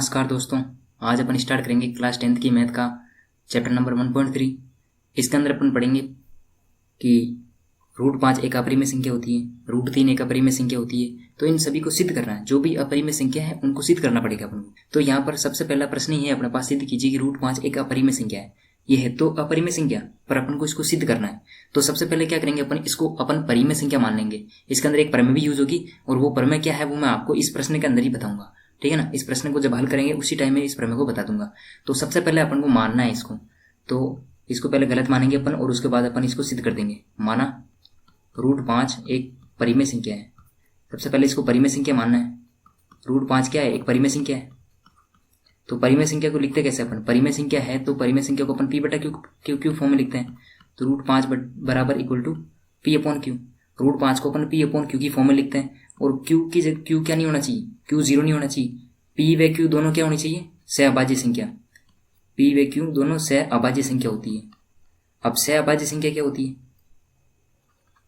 नमस्कार दोस्तों, आज अपन स्टार्ट करेंगे क्लास 10th की मैथ का चैप्टर नंबर 1.3। इसके अंदर अपन पढ़ेंगे कि √5 एक अपरिमेय संख्या होती है, √3 एक अपरिमेय संख्या होती है। तो इन सभी को सिद्ध करना है, जो भी अपरिमेय संख्या है उनको सिद्ध करना पड़ेगा अपन को। तो यहाँ पर सबसे पहला प्रश्न ही है अपने पास, सिद्ध कीजिए कि √5 एक अपरिमेय संख्या है। ये है तो अपरिमेय संख्या, पर अपन को इसको सिद्ध करना है। तो सबसे पहले क्या करेंगे, अपन इसको अपन परिमेय संख्या मान लेंगे। इसके अंदर एक प्रमेय भी यूज होगी और वो प्रमेय क्या है वो मैं आपको इस प्रश्न के अंदर ही बताऊंगा, ठीक है ना। इस प्रश्न को जब हल करेंगे उसी टाइम में इस प्रमेय को बता दूंगा। तो सबसे पहले अपन को मानना है इसको, तो इसको पहले गलत मानेंगे अपन और उसके बाद अपन इसको सिद्ध कर देंगे। माना √5 एक परिमेय संख्या है। सबसे पहले इसको परिमेय संख्या मानना है। √5 क्या है, एक परिमेय संख्या है। तो परिमेय संख्या को लिखते कैसे अपन, परिमेय संख्या है तो परिमेय संख्या को अपन p/q फॉर्म में लिखते हैं। तो √5 बराबर इक्वल टू p/q। √5 को अपन p/q की फॉर्म में लिखते हैं और q की जगह q क्या नहीं होना चाहिए, q 0 नहीं होना चाहिए। p व q दोनों क्या होनी चाहिए, सहअभाज्य संख्या। p व q दोनों सहअभाज्य संख्या होती है। अब सहअभाज्य संख्या क्या होती है,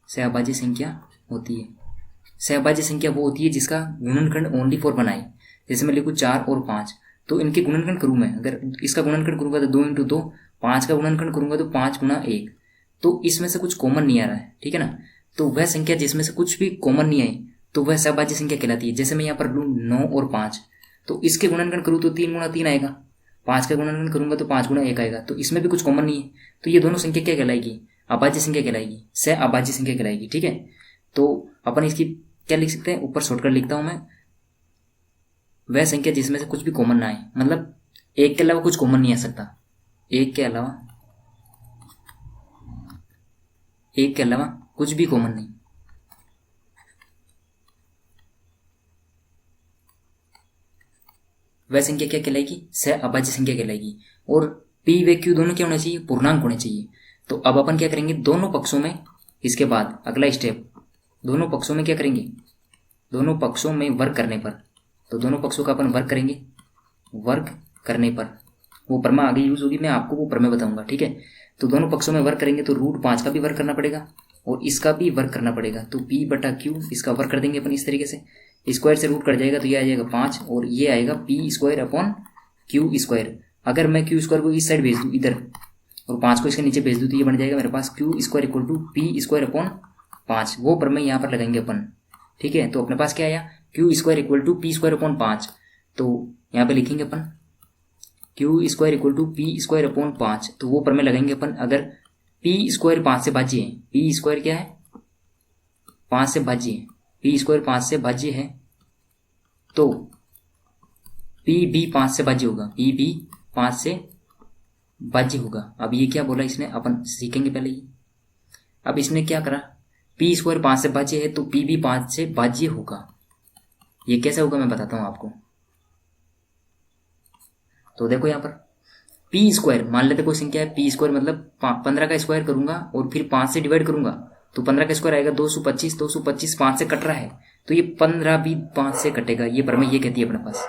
सहअभाज्य संख्या होती है, सहअभाज्य संख्या वो होती है जिसका गुणनखंड ओनली फॉर बनाए। जैसे मैं लिखूँ 4 और 5, तो इनके गुणनखंड करूँ मैं, अगर इसका गुणनखंड करूँगा तो 2 × 2, 5 का गुणनखंड करूँगा तो 5 × 1। तो इसमें से कुछ कॉमन नहीं आ रहा है, ठीक है ना। तो वह संख्या जिसमें से कुछ भी कॉमन नहीं आई तो वह सहअभाज्य संख्या कहलाती है। जैसे मैं यहाँ पर लूँ 9 और 5, तो इसके गुणनखंड करूँ तो 3 × 3 आएगा, 5 का गुणनखंड करूँगा तो 5 × 1 आएगा। तो इसमें भी कुछ कॉमन नहीं है, तो ये दोनों संख्या क्या कहलाएगी, अभाज्य संख्या कहलाएगी, सहअभाज्य संख्या कहलाएगी, ठीक है। तो अपन इसकी क्या लिख सकते हैं, ऊपर शॉर्टकट लिखता हूँ मैं, वह संख्या जिसमें से कुछ भी कॉमन ना आए, मतलब एक के अलावा कुछ कॉमन नहीं आ सकता, एक के अलावा कुछ भी कॉमन नहीं। वह संख्या क्या कहलाएगी, सहअभाज्य संख्या कहलाएगी। और p व q दोनों क्या होने चाहिए, पूर्णांक होने चाहिए। तो अब अपन क्या करेंगे, दोनों पक्षों में, इसके बाद अगला स्टेप, दोनों पक्षों में क्या करेंगे, दोनों पक्षों में वर्ग करने पर, तो दोनों पक्षों का अपन वर्ग करेंगे। वर्ग करने पर वो प्रमेय आगे यूज होगी, मैं आपको वो प्रमेय बताऊंगा, ठीक है। तो दोनों पक्षों में वर्ग करेंगे तो √5 का भी वर्ग करना पड़ेगा और इसका भी वर्ग करना पड़ेगा। तो p/q इसका वर्ग कर देंगे अपन इस तरीके से, स्क्वायर से रूट कट जाएगा तो ये आ जाएगा 5 और ये आएगा p²/q²। अगर मैं q² को इस साइड भेज दूँ इधर और 5 को इसके नीचे भेज दूँ तो ये बन जाएगा मेरे पास q² = p²/5। वो प्रमेय यहाँ पर लगाएंगे अपन, ठीक है। तो अपने पास क्या आया, q² = p²/5। तो यहाँ पे लिखेंगे अपन q² = p²/5। तो वो प्रमेय लगाएंगे अपन, अगर p² 5 से भाज्य है, p² क्या है, 5 से भाज्य है, p² 5 से भाज्य है तो p भी 5 से भाज्य होगा, p भी 5 से भाज्य होगा। अब ये क्या बोला इसने, अपन सीखेंगे पहले ही। अब इसने क्या करा, p² 5 से भाज्य है तो p भी 5 से भाज्य होगा। ये कैसे होगा मैं बताता हूँ आपको। तो देखो यहाँ पर p² मान लेते कोई संख्या है, p² मतलब 15 का स्क्वायर करूंगा और फिर 5 से डिवाइड करूंगा तो 15 का स्क्वायर आएगा 225, 225 5 से कट रहा है तो ये 15 भी 5 से कटेगा। ये प्रमेय ये कहती है अपने पास,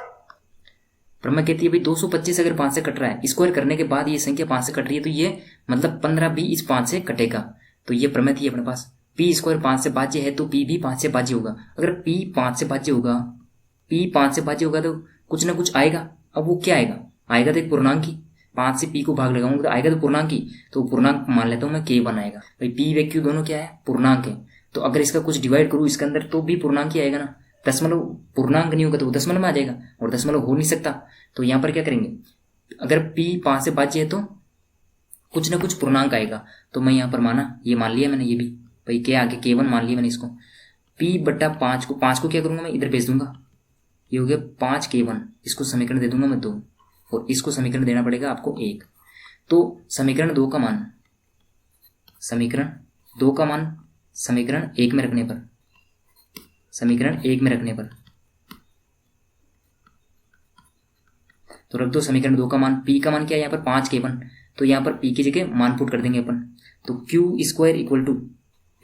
प्रमेय कहती है भाई 225 अगर 5 से कट रहा है, स्क्वायर करने के बाद ये संख्या 5 से कट रही है तो ये मतलब 15 भी इस 5 से कटेगा। तो ये प्रमेय थी अपने पास, p² 5 से भाज्य है तो p भी 5 से भाज्य होगा। अगर p 5 से भाज्य होगा, p 5 से भाज्य होगा तो कुछ ना कुछ आएगा। अब वो क्या आएगा, आएगा तो एक पूर्णांक ही, 5 से p को भाग लगाऊंगा तो आएगा तो पूर्णांक ही। तो पूर्णांक मान लेता हूँ मैं k1 आएगा। भाई p व q दोनों क्या है, पूर्णांक है। तो अगर इसका कुछ डिवाइड करूँ इसके अंदर तो भी पूर्णांक ही आएगा ना, दशमलव पूर्णांक नहीं होगा तो वो दशमलव में आ जाएगा और दशमलव हो नहीं सकता। तो यहाँ पर क्या करेंगे, अगर p 5 से भाज्य है तो कुछ ना कुछ पूर्णांक आएगा। तो मैं यहाँ पर माना, ये मान लिया मैंने, ये भी भाई क्या आगे k1 मान लिया मैंने इसको। p/5 को, 5 को क्या करूँगा मैं इधर भेज दूंगा, ये हो गया 5k1, इसको समीकरण दे दूंगा मैं 2 और इसको समीकरण देना पड़ेगा आपको 1। तो समीकरण 2 का मान, समीकरण 2 का मान समीकरण 1 में रखने पर, समीकरण 1 में रखने पर तो रख दो समीकरण 2 का मान। p का मान क्या है यहाँ पर 5k1, तो यहाँ पर p की जगह मान पुट कर देंगे अपन। तो q²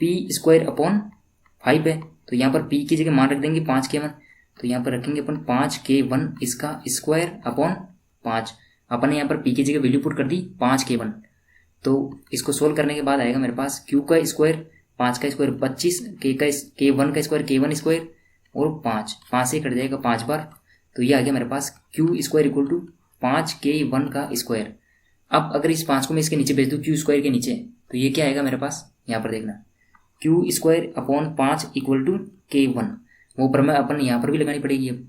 = p²/5 है, तो यहाँ पर p की जगह मान रख देंगे 5k1। तो यहाँ पर रखेंगे अपन 5k1 इसका ²/5। अपन ने यहाँ पर p की जगह वैल्यू पुट कर दी 5k1। तो इसको सोल्व करने के बाद आएगा मेरे पास q का स्क्वायर, 5 का स्क्वायर 25, k1 का स्क्वायर k1 स्क्वायर और 5 से कट जाएगा 5 बार तो ये आ गया मेरे पास Q square equal to 5k1 का स्क्वायर। अब अगर इस 5 को मैं इसके नीचे भेज दूँ क्यू स्क्वायर के नीचे, तो ये क्या आएगा मेरे पास, यहाँ पर देखना, Q square upon 5 equal to k1। वो प्रमेय अपन यहाँ पर भी लगानी पड़ेगी। अब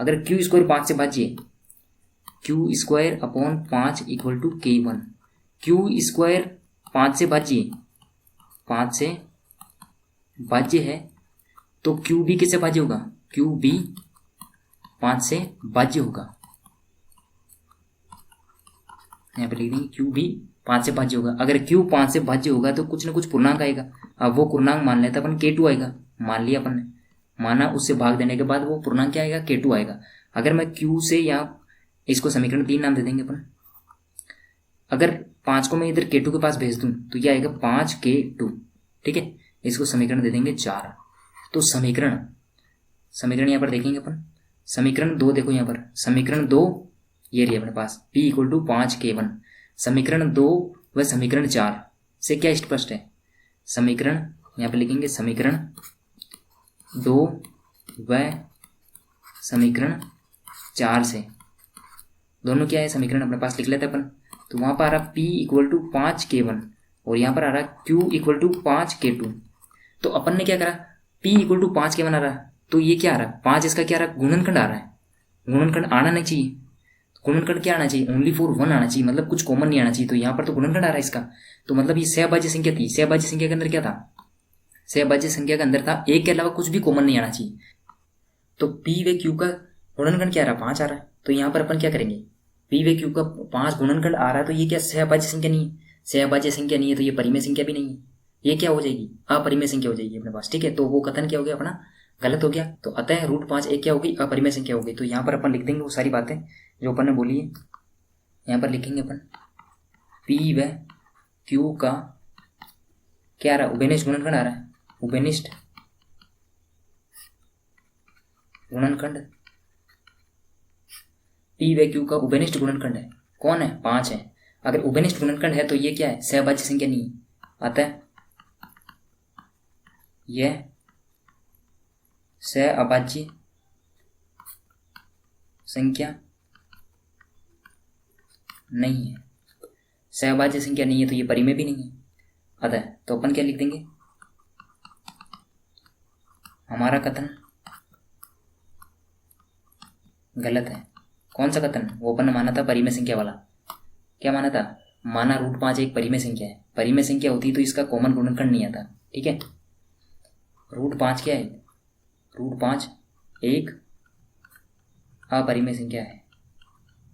अगर क्यू स्क्वायर 5 से भाज्य, Q square upon 5 equal to k1, Q square 5 से भाज्य, 5 से भाज्य है, तो क्यू भी किससे भाज्य होगा, क्यू भी 5 से भाज्य होगा। यहाँ पे लिख देंगे क्यू भी 5 से भाज्य होगा। अगर क्यू 5 से भाज्य होगा तो कुछ ना कुछ पूर्णांक आएगा। अब वो पूर्णांक मान लेते अपन k2 आएगा, मान लिया अपन ने, माना, उससे भाग देने के बाद वो पूर्णांक क्या आएगा, k2 आएगा। अगर मैं q से यहाँ इसको समीकरण 3 नाम दे देंगे अपन। अगर 5 को मैं इधर k2 के पास भेज दूं तो ये आएगा 5k2, ठीक है। इसको समीकरण दे देंगे 4। तो समीकरण यहाँ पर देखेंगे अपन, समीकरण 2 देखो यहाँ पर, समीकरण 2 ये रही अपने पास p इक्वल टू 5k1। समीकरण 2 व समीकरण 4 से क्या स्पष्ट है, समीकरण यहाँ पर लिखेंगे समीकरण 2 व समीकरण 4 से दोनों क्या है, समीकरण अपने पास लिख लेते हैं अपन। तो वहाँ पर आ रहा p इक्वल टू 5k1 और यहाँ पर आ रहा q इक्वल टू 5k2। तो अपन ने क्या करा, p इक्वल टू 5k1 आ रहा है, तो ये क्या आ रहा है, 5 इसका क्या आ रहा है, गुणनखंड आ रहा है। गुणनखंड आना नहीं चाहिए, गुणनखंड क्या आना चाहिए, ओनली फॉर 1 आना चाहिए, मतलब कुछ कॉमन नहीं आना चाहिए। तो यहाँ पर तो गुणनखंड आ रहा है इसका, तो मतलब ये सहभाज्य संख्या थी। सहभाज्य संख्या के अंदर क्या था, सहभाज्य संख्या के अंदर था 1 के अलावा कुछ भी कॉमन नहीं आना चाहिए। तो p व q का गुणनखंड क्या आ रहा है, 5 आ रहा है। तो यहाँ पर अपन क्या करेंगे, p व q का 5 गुणनखंड आ रहा है, तो ये क्या सहभाज्य संख्या नहीं है, सहभाज्य संख्या नहीं है, तो ये परिमेय संख्या भी नहीं है, ये क्या हो जाएगी, अपरिमेय संख्या हो जाएगी अपने पास, ठीक है। तो वो कथन क्या हो गया अपना, गलत हो गया। तो अतः √5 एक क्या होगी, अपरिमेय संख्या होगी। तो यहाँ पर अपन लिख देंगे वो सारी बातें जो अपन ने बोली है, यहाँ पर लिखेंगे अपन p व q का क्या आ रहा है, उभयनिष्ठ गुणनखंड आ रहा है, उभयनिष्ठ गुणनखंड, p व q का उभयनिष्ठ गुणनखंड है, कौन है, 5 है। अगर उभयनिष्ठ गुणनखंड है तो ये क्या है, सहभाज्य संख्या नहीं है, अतः यह सहअभाज्य संख्या नहीं है। सहभाज्य संख्या नहीं है तो ये परिमेय भी नहीं है। अतः तो अपन क्या लिख देंगे, हमारा कथन गलत है। कौन सा कथन, वो अपन ने माना था परिमेय संख्या वाला, क्या माना था, माना √5 एक परिमेय संख्या है। परिमेय संख्या होती तो इसका कॉमन गुणनखंड नहीं आता, ठीक है। √5 क्या है, √5 एक अपरिमेय संख्या है,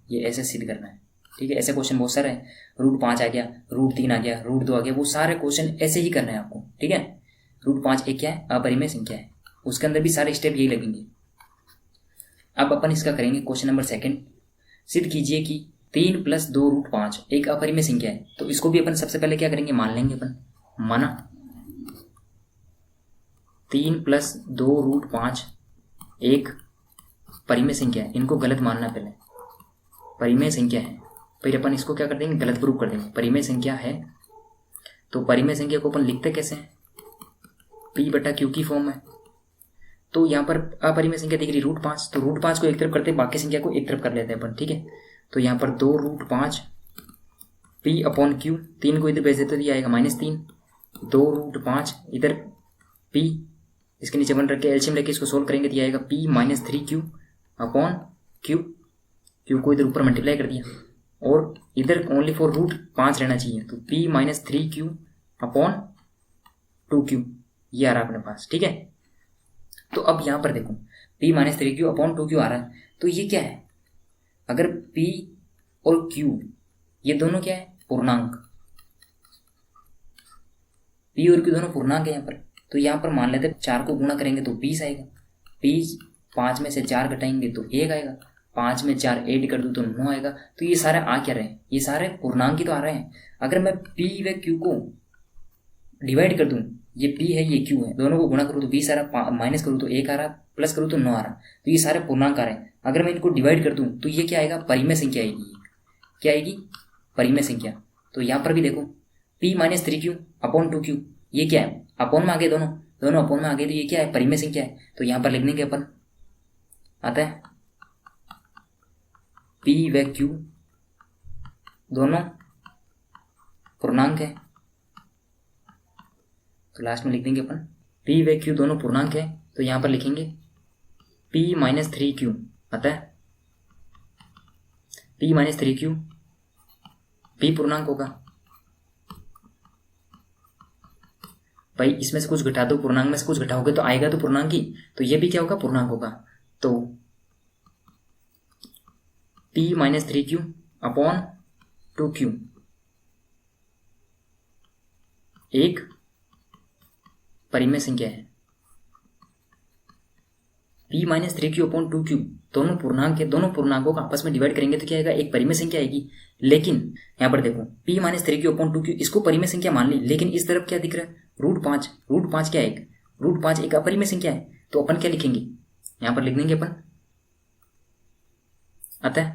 ये ऐसे सिद्ध करना है, ठीक है। ऐसे क्वेश्चन बहुत सारे हैं, √5 आ गया, √3 आ गया, √2 आ गया, वो सारे क्वेश्चन ऐसे ही करना है आपको, ठीक है। √5 एक क्या है, अपरिमेय संख्या है, उसके अंदर भी सारे स्टेप यही लगेंगे। अब अपन इसका करेंगे क्वेश्चन नंबर 2, सिद्ध कीजिए कि 3 + 2 √5 एक अपरिमेय संख्या है। तो इसको भी अपन सबसे पहले क्या करेंगे, मान लेंगे अपन, माना 3 + 2 √5 एक परिमेय संख्या है। इनको गलत मानना, पहले परिमेय संख्या है, फिर अपन इसको क्या कर देंगे, गलत प्रूफ कर देंगे। परिमेय संख्या है तो परिमेय संख्या को अपन लिखते कैसे हैं, p/q की फॉर्म में। तो यहाँ पर अपरिमेय संख्या दिख रही √5, तो √5 को एक तरफ करते, बाकी संख्या को एक तरफ कर लेते हैं अपन, ठीक है। तो यहाँ पर 2 √5 p/q, 3 को इधर भेज देते तो ये आएगा -3, 2 √5 इधर p, इसके नीचे बन रखे एलसीएम लेके इसको सोल्व करेंगे तो ये आएगा p -3q/q, q को इधर ऊपर मल्टीप्लाई कर दिया और इधर ओनली फॉर √5 रहना चाहिए, तो p -3q/2q ये आ रहा है अपने पास, ठीक है। तो अब यहाँ पर देखो p -3q/2q आ रहा है, तो ये क्या है, अगर p और q ये दोनों क्या है, पूर्णांक, p और q दोनों पूर्णांक है यहाँ पर। तो यहाँ पर मान लेते 4 को गुणा करेंगे तो 20 आएगा, 5 में से 4 घटाएंगे तो 1 आएगा, 5 में 4 ऐड कर दूँ तो 9 आएगा। तो ये सारे आ क्या रहे हैं, ये सारे पूर्णांक ही तो आ रहे हैं। अगर मैं p व q को डिवाइड कर दूं, ये p है ये q है, दोनों को गुणा करूँ तो 20 आ रहा, माइनस करूँ तो 1 आ रहा, प्लस करूँ तो 9 आ रहा, तो ये सारे पूर्णांक आ रहे हैं। अगर मैं इनको डिवाइड कर दूं तो ये क्या आएगा, परिमेय संख्या आएगी। क्या आएगी, परिमेय संख्या। तो यहाँ पर भी देखो p -3q/2q ये क्या है, अपॉन में आ गए, दोनों अपॉन में आ गए, तो ये क्या है, परिमेय संख्या है। तो यहाँ पर लिख देंगे अपन, अतः पी व क्यू दोनों पूर्णांक है, तो लास्ट में लिख देंगे अपन पी व क्यू दोनों पूर्णांक है, तो यहाँ पर लिखेंगे p माइनस 3q, अतः p माइनस 3q p पूर्णांक होगा। भाई इसमें से कुछ घटा दो, पूर्णांक में से कुछ घटाओगे तो आएगा तो पूर्णांक ही, तो ये भी क्या होगा, पूर्णांक होगा। तो p minus 3q upon 2q एक परिमेय संख्या है। p minus 3q upon 2q दोनों पूर्णांक है, दोनों पूर्णांकों को आपस में डिवाइड करेंगे तो क्या आएगा, एक परिमेय संख्या आएगी। लेकिन यहाँ पर देखो p minus 3q upon 2q इसको परिमेय संख्या मान ली, लेकिन इस तरफ क्या दिख रहा है, √5। √5 क्या है, √5 एक अपरिमेय संख्या है, तो अपन क्या लिखेंगे, यहाँ पर लिख देंगे अपन अतः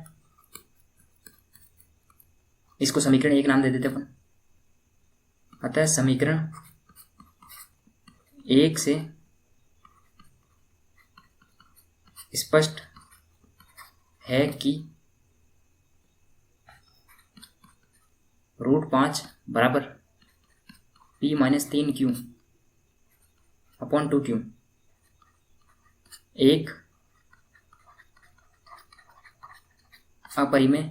इसको समीकरण 1 नाम दे देते अपन। अतः समीकरण 1 से स्पष्ट है कि √5 बराबर p minus 3q upon 2q एक अपरिमेय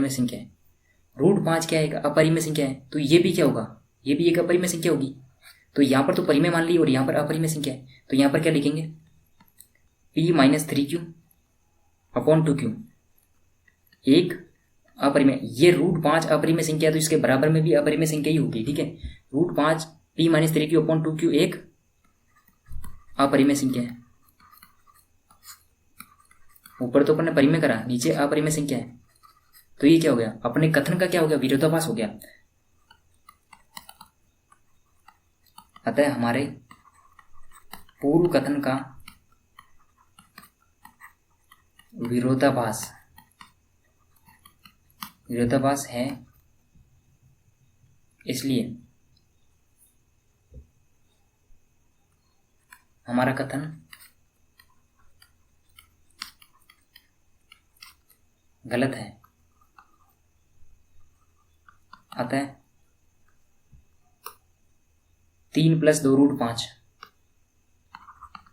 संख्या है। √5 क्या है, अपरिमेय संख्या है, तो ये भी क्या होगा, ये भी एक अपरिमेय संख्या होगी। तो यहाँ पर तो परिमेय मान ली और यहाँ पर अपरिमेय संख्या है, तो यहाँ पर क्या लिखेंगे, p minus 3q upon 2q एक अपरिमेय, ये √5 अपरिमेय संख्या है तो इसके बराबर में भी अपरिमेय संख्या ही होगी, ठीक है। √5 p minus 3q upon 2q एक अपरिमेय संख्या है। ऊपर तो अपन ने परिमेय करा, नीचे अपरिमेय संख्या है, तो ये क्या हो गया, अपने कथन का क्या हो गया, विरोधाभास हो गया। अतः हमारे पूर्व कथन का विरोधाभास है, इसलिए हमारा कथन गलत है। अतः 3 + 2 √5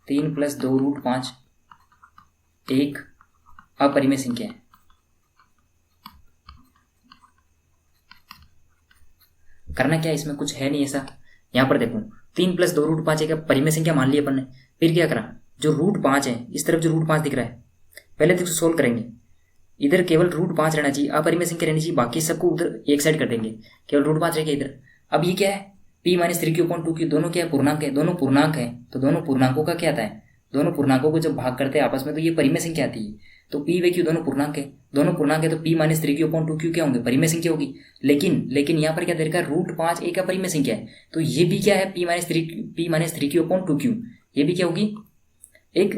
3 + 2 √5 एक अपरिमेय संख्या है। करना क्या है, इसमें कुछ है नहीं ऐसा। यहाँ पर देखो 3 + 2 √5 एक परिमेय संख्या मान ली अपन ने, फिर क्या करा, जो √5 है इस तरफ जो √5 दिख रहा है, पहले तो सोल्व करेंगे, इधर केवल √5 रहना चाहिए, अपरिमेय संख्या रहनी चाहिए, बाकी सबको उधर एक साइड कर देंगे, केवल √5 रहेगा इधर। अब ये क्या है, p minus 3q upon 2q दोनों क्या है, पूर्णांक है, दोनों पूर्णांक है, तो दोनों पूर्णांकों का क्या आता है, दोनों पूर्णांकों को जब भाग करते हैं आपस में तो ये परिमेय संख्या आती है। तो p व q दोनों पूर्णांक है, तो p minus 3q upon 2q क्या होंगे, परिमेय संख्या होगी। लेकिन यहाँ पर क्या दे रखा है, √5 एक अपरिमेय संख्या है, तो ये भी क्या है, p minus 3q upon 2q ये भी क्या होगी, एक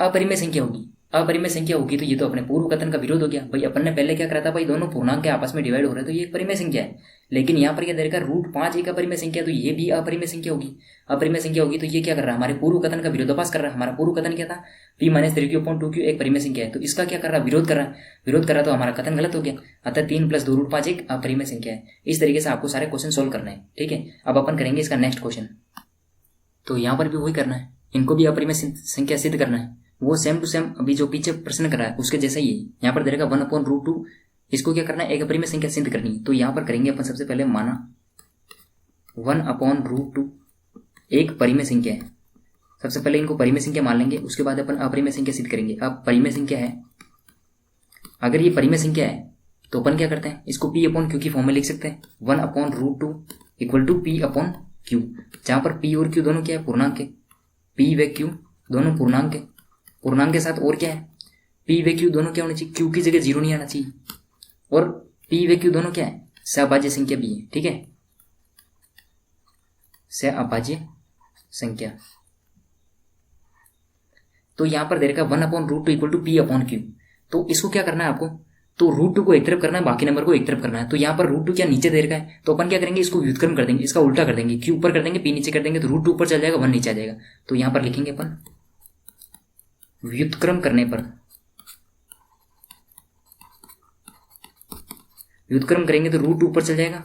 अपरिमेय संख्या होगी। अपरिमेय संख्या होगी तो ये तो अपने पूर्व कथन का विरोध हो गया। भाई अपन ने पहले क्या करा था, भाई दोनों पूर्णांक के आपस में डिवाइड हो रहे हैं तो ये एक परिमेय संख्या है, लेकिन यहाँ पर क्या देखा, √5 एक अपरिमेय संख्या, तो ये भी अपरिमेय संख्या होगी। अपरिमेय संख्या होगी तो ये क्या कर रहा है, हमारे पूर्व कथन का विरोधाभास कर रहा है। हमारा पूर्व कथन क्या था, p minus 3q upon 2q एक परिमेय संख्या है, तो इसका क्या कर रहा है, विरोध कर रहा है। विरोध कर रहा तो हमारा कथन गलत हो गया। अतः 3 + 2 √5 एक अपरिमेय संख्या है। इस तरीके से आपको सारे क्वेश्चन सोल्व करना है, ठीक है। अब अपन करेंगे इसका नेक्स्ट क्वेश्चन। तो यहाँ पर भी वही करना है, इनको भी अपरिमेय संख्या सिद्ध करना है, वो सेम टू सेम अभी जो पीछे प्रश्न करा है उसके जैसा ही है। यहाँ पर देगा 1/√2, इसको क्या करना है, एक अपरिमेय संख्या सिद्ध करनी है। तो यहाँ पर करेंगे अपन सबसे पहले, माना 1/√2 एक परिमेय संख्या है। सबसे पहले इनको परिमेय संख्या मान लेंगे, उसके बाद अपन अपरिमेय संख्या सिद्ध करेंगे। अब परिमेय संख्या है, अगर ये परिमेय संख्या है तो अपन क्या करते हैं, इसको p/q की फॉर्म में लिख सकते हैं। 1/√2 = p/q, जहाँ पर p और q दोनों क्या है, पूर्णांक है। p व q दोनों पूर्णांक है, पूर्णांक के साथ और क्या है, p व q दोनों क्या होने चाहिए, q की जगह 0 नहीं आना चाहिए, और p व q दोनों क्या है, सहअभाज्य संख्या भी है, ठीक है, सहअभाज्य संख्या। तो यहां पर दे रखा 1/√2 = p/q, तो इसको क्या करना है आपको, तो √2 को एक तरफ करना है, बाकी नंबर को एक तरफ करना है। तो यहाँ पर √2 क्या नीचे दे रखा है, तो अपन क्या करेंगे, इसको व्युत्क्रम कर देंगे, इसका उल्टा कर देंगे, q ऊपर कर देंगे, p नीचे कर देंगे, तो √2 ऊपर चल जाएगा, 1 नीचे आ जाएगा। तो यहाँ पर लिखेंगे अपन व्युत्क्रम करने पर, व्युत्क्रम करेंगे तो रूट ऊपर चल जाएगा,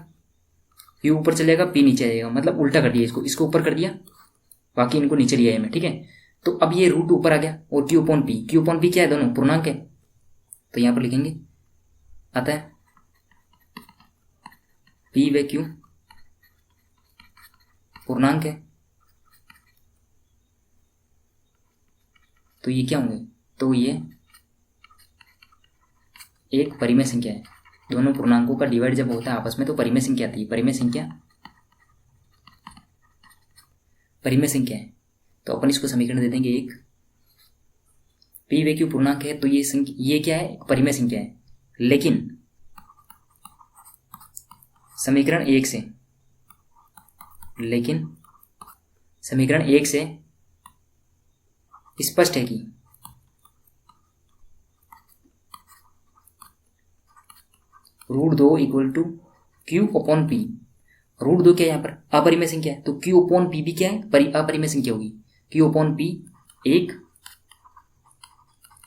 क्यू ऊपर चल जाएगा, पी नीचे आ जाएगा, मतलब उल्टा कर दिया इसको, इसको ऊपर कर दिया, बाकी इनको नीचे लिया है मैं, ठीक है। तो अब ये रूट ऊपर आ गया और Q upon P, Q upon P क्या है, दोनों पूर्णांक है, तो यहां पर लिखेंगे आता है पी व क्यू पूर्णांक है, तो ये क्या होंगे, तो ये एक परिमेय संख्या है। दोनों पूर्णांकों का डिवाइड जब होता है आपस में तो परिमेय संख्या आती है, परिमेय संख्या, परिमेय संख्या है। तो अपन इसको समीकरण दे देंगे एक, पी व क्यू पूर्णांक है तो ये क्या है, परिमेय संख्या है। लेकिन समीकरण एक से, लेकिन समीकरण एक से स्पष्ट है कि root 2 equal to Q upon P, root 2 क्या है यहाँ पर, अपरिमेय संख्या है, तो क्यू अपॉन पी भी क्या है, अपरिमेय संख्या होगी, क्यू अपॉन पी एक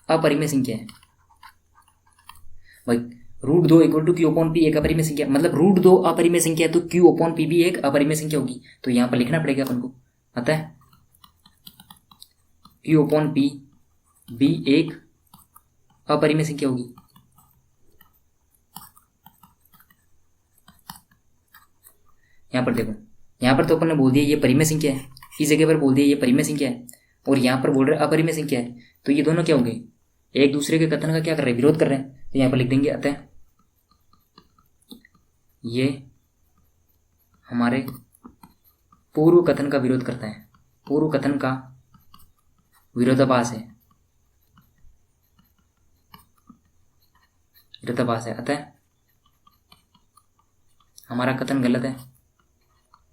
अपरिमेय संख्या है भाई। Root 2 equal to Q upon P एक अपरिमेय संख्या, मतलब रूट 2 अपरिमेय संख्या है तो क्यू अपॉन पी भी एक अपरिमेय संख्या होगी, तो यहां पर लिखना पड़ेगा अपन को, आता है क्यू अपॉन पी भी एक अपरिमेय संख्या होगी। यहां पर देखो, यहां पर तो अपन ने बोल दिया ये परिमेय संख्या है, इस जगह पर बोल दिया ये परिमेय संख्या है, और यहां पर बोल रहे अपरिमेय संख्या है, तो ये दोनों क्या होंगे, एक दूसरे के कथन का क्या कर रहे हैं, विरोध कर रहे हैं। तो यहां पर लिख देंगे अतः ये हमारे पूर्व कथन का विरोध करता है, पूर्व कथन का विरोधाभास है, विरोधाभास है। अतः हमारा कथन गलत है,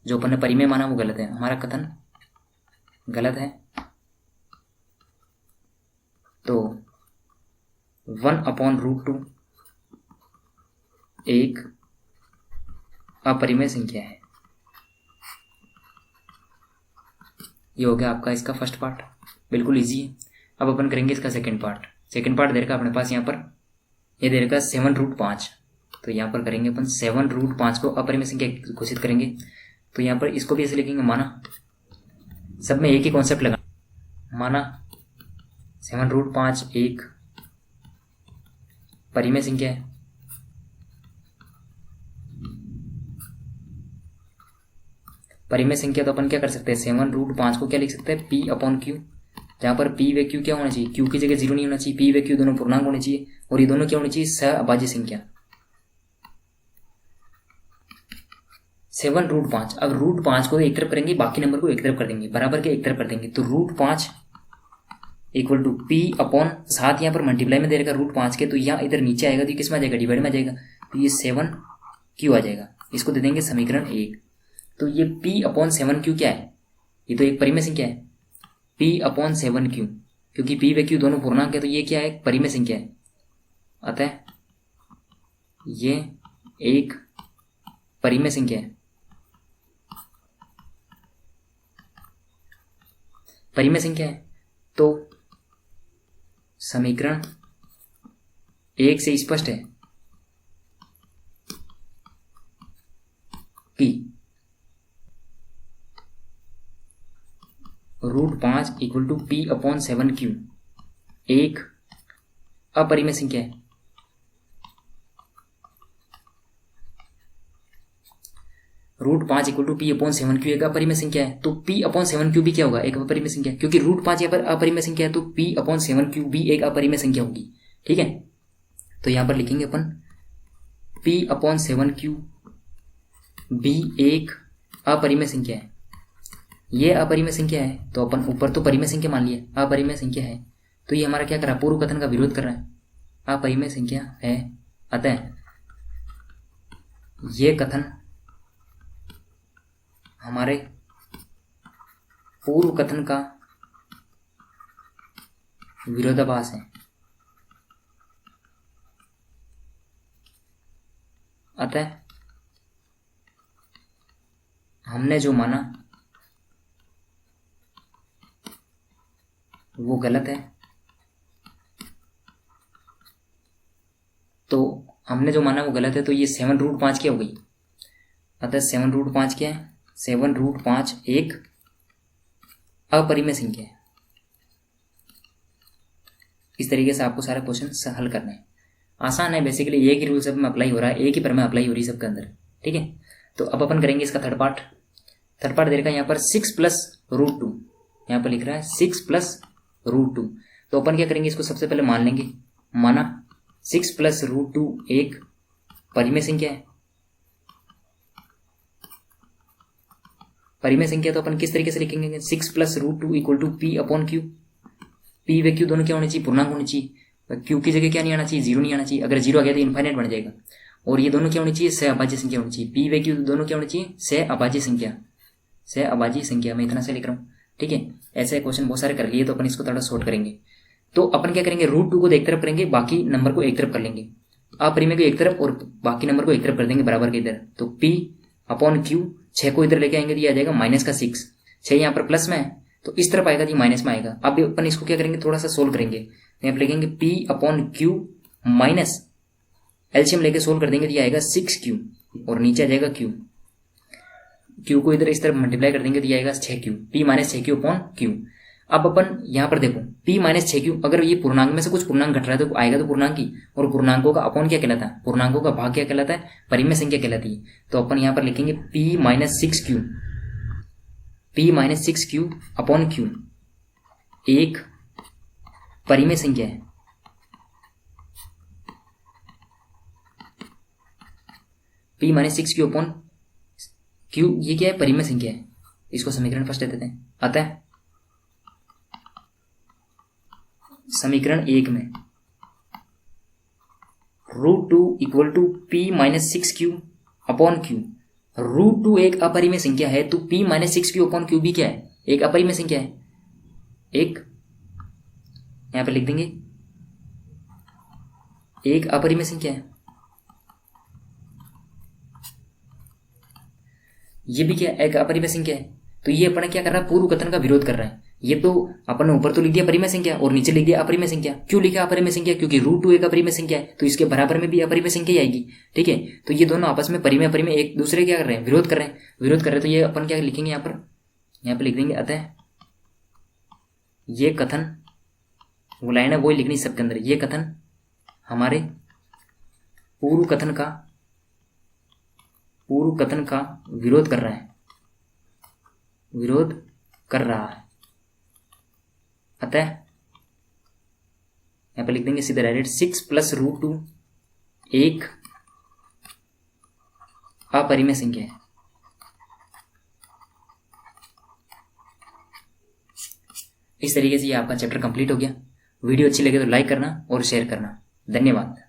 जो अपन ने परिमेय माना वो गलत है, हमारा कथन गलत है। तो 1/√2 एक अपरिमेय संख्या है। ये हो गया आपका इसका फर्स्ट पार्ट, बिल्कुल इजी है। अब अपन करेंगे इसका सेकंड पार्ट। सेकंड पार्ट दे रखा अपने पास यहाँ पर, ये दे रखा 7√5, तो यहाँ पर करेंगे अपन 7√5 को अपरिमेय संख्या घोषित करेंगे। तो यहाँ पर इसको भी ऐसे लिखेंगे, माना सब में एक ही कॉन्सेप्ट लगा, माना 7√5 एक परिमेय संख्या है, परिमेय संख्या तो अपन क्या कर सकते हैं, 7√5 को क्या लिख सकते हैं, पी अपॉन क्यू, जहां पर पी व क्यू क्या होना चाहिए, क्यू की जगह 0 नहीं होना चाहिए, पी व क्यू दोनों पूर्णांक होने चाहिए, और ये दोनों क्या होनी चाहिए, सहअभाज्य संख्या। 7√5, अब √5 को एक तरफ करेंगे, बाकी नंबर को एक तरफ कर देंगे, बराबर के एक तरफ कर देंगे, तो √5 इक्वल टू पी अपॉन, साथ यहाँ पर मल्टीप्लाई में दे रखा √5 के, तो यहाँ इधर नीचे आएगा तो किस में आ जाएगा, डिवाइड में आ जाएगा, तो ये 7q आ जाएगा। इसको दे देंगे समीकरण 1। तो ये p अपॉन 7q क्या है, ये तो एक परिमेय संख्या है, p अपॉन 7q, क्योंकि p व q दोनों पूर्णांक है तो ये क्या है, परिमेय संख्या है। अतः ये एक परिमेय संख्या है, परिमेय संख्या है। तो समीकरण 1 से स्पष्ट है कि √5 equal to P upon 7q एक अपरिमेय संख्या है। √5 equal to P upon 7q एक अपरिमेय संख्या है, तो p अपॉन 7q भी क्या होगा, एक अपरिमेय संख्या, क्योंकि √5 यहाँ पर अपरिमेय संख्या है तो p अपॉन 7q भी एक अपरिमेय संख्या होगी। ठीक है, तो यहाँ पर लिखेंगे अपन p अपॉन 7q भी एक अपरिमेय संख्या है। ये अपरिमेय संख्या है तो अपन ऊपर तो परिमेय संख्या मान लिया, अपरिमेय संख्या है, तो ये हमारा क्या कर रहा है, पूर्व कथन का विरोध कर रहा है, अपरिमेय संख्या है। अतः ये कथन हमारे पूर्व कथन का विरोधाभास है। अतः हमने जो माना वो गलत है, तो हमने जो माना वो गलत है, तो ये 7√5 क्या हो गई। अतः 7√5 क्या है, 7√5 एक अपरिमेय संख्या है। इस तरीके से आपको सारा क्वेश्चन हल करना है। आसान है, बेसिकली एक ही रूल सब में अप्लाई हो रहा है, एक ही प्रमेय अप्लाई हो रही है सबके अंदर, ठीक है। तो अब अपन करेंगे इसका थर्ड पार्ट दे रखा है यहाँ पर 6+√2, यहाँ पर लिख रहा है 6+√2। तो अपन क्या करेंगे, इसको सबसे पहले मान लेंगे, माना 6+√2 एक परिमेय संख्या है। परिमेय संख्या तो अपन किस तरीके से लिखेंगे, 6+√2 = P/Q। P व Q दोनों क्या होने चाहिए, पूर्णांक होने चाहिए। Q की जगह क्या नहीं आना चाहिए, 0 नहीं आना चाहिए। अगर 0 आ गया तो इनफाइनाइट बन जाएगा। और ये दोनों क्या होनी चाहिए, सहअभाज्य संख्या होनी चाहिए। P व Q दोनों क्या होनी चाहिए, सहअभाज्य संख्या। मैं इतना से लिख रहा हूँ, ठीक है। ऐसे क्वेश्चन बहुत सारे कर लिए, तो अपन इसको थोड़ा शॉर्ट करेंगे। तो अपन क्या करेंगे, √2 को एक तरफ करेंगे, बाकी नंबर को एक तरफ कर लेंगे। अपरिमेय को एक तरफ और बाकी नंबर को एक तरफ कर देंगे बराबर के इधर। तो P/Q, 6 को इधर लेके आएंगे तो ये आ जाएगा -6। 6 यहाँ पर प्लस में है तो इस तरफ आएगा तो माइनस में आएगा। अब अपन इसको क्या करेंगे, थोड़ा सा सोल्व करेंगे। यहाँ पर लिखेंगे P/Q माइनस एलसीएम लेके सोल्व कर देंगे तो ये आएगा 6Q और नीचे आ जाएगा Q को इधर इस तरफ मल्टीप्लाई कर देंगे तो ये आएगा 6Q। P-6Q/Q। अब अपन यहाँ पर देखो P-6Q, अगर ये पूर्णांक में से कुछ पूर्णांक घट रहा है तो आएगा तो पूर्णांक ही, और पूर्णांकों का अपॉन क्या कहलाता है, पूर्णांकों का भाग क्या कहलाता है, परिमेय संख्या कहलाती है। तो अपन यहाँ पर लिखेंगे P-6Q/Q एक परिमेय संख्या है। P-6Q/Q ये क्या है, परिमेय संख्या है। इसको समीकरण फर्स्ट देते हैं। अतः समीकरण 1 में √2 = P-6Q/Q। √2 एक अपरिमेय संख्या है तो P-6Q/Q भी क्या है, एक अपरिमेय संख्या है। एक यहां पर लिख देंगे, एक अपरिमेय संख्या है। ये भी क्या, एक अपरिमेय संख्या है। तो ये अपन क्या कर रहा है, पूर्व कथन का विरोध कर रहा है। ये तो अपन ने ऊपर तो लिख दिया परिमेय संख्या और नीचे लिख दिया अपरिमेय संख्या। क्यों लिखा अपरिमेय संख्या, क्योंकि √2 एक अपरिमेय संख्या है तो इसके बराबर में भी अपरिमेय संख्या ही आएगी, ठीक है। तो ये दोनों आपस में परिमेय अपरिमेय एक दूसरे क्या कर रहे हैं, विरोध कर रहे हैं। तो ये अपन क्या लिखेंगे, यहाँ पर लिख देंगे, अतः ये कथन, वो लाइन है वही लिखनी सबके अंदर, ये कथन हमारे पूर्व कथन का विरोध कर रहा है। अतः यहां पर लिख देंगे सीधे डायरेक्ट 6+√2 एक अपरिमेय संख्या है। इस तरीके से ये आपका चैप्टर कंप्लीट हो गया। वीडियो अच्छी लगे तो लाइक करना और शेयर करना। धन्यवाद।